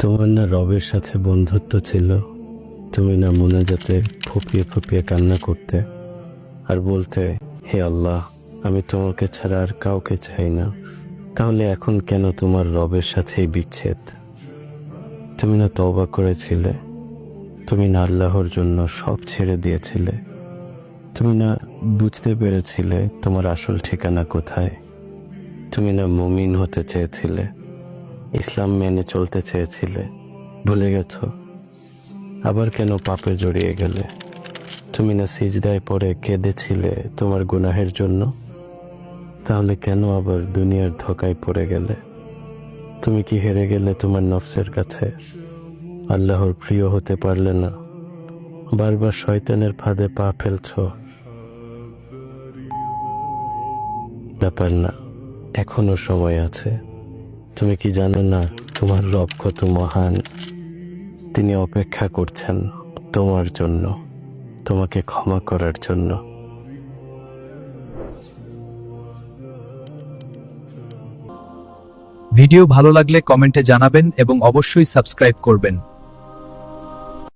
তোমার না রবের সাথে বন্ধুত্ব ছিল? তুমি না মোনাজাতে ফুপিয়ে ফুপিয়ে কান্না করতে আর বলতে, হে আল্লাহ, আমি তোমাকে ছাড়া আর কাউকে চাই না। তাহলে এখন কেন তোমার রবের সাথেই বিচ্ছেদ? তুমি না তওবা করেছিলে? তুমি না আল্লাহর জন্য সব ছেড়ে দিয়েছিলে? তুমি না বুঝতে পেরেছিলে তোমার আসল ঠিকানা কোথায়? তুমি না মুমিন হতে চেয়েছিলে, ইসলাম মেনে চলতে চেয়েছিলে? ভুলে গেছো? আবার কেন পাপে জড়িয়ে গেলে? তুমি না সিজদায় পড়ে কেঁদেছিলে তোমার গুনাহের জন্য? তাহলে কেন আবার দুনিয়ার ধোঁকায় পড়ে গেলে? তুমি কি হেরে গেলে তোমার নফসের কাছে? আল্লাহর প্রিয় হতে পারলে না? বারবার শয়তানের ফাঁদে পা ফেলছো? ব্যাপার না, এখনো সময় আছে। তুমি কি জানো না তোমার রব কত মহান? তিনি অপেক্ষা করছেন তোমার জন্য, তোমাকে ক্ষমা করার জন্য। ভিডিও ভালো লাগলে কমেন্টে জানাবেন এবং অবশ্যই সাবস্ক্রাইব করবেন।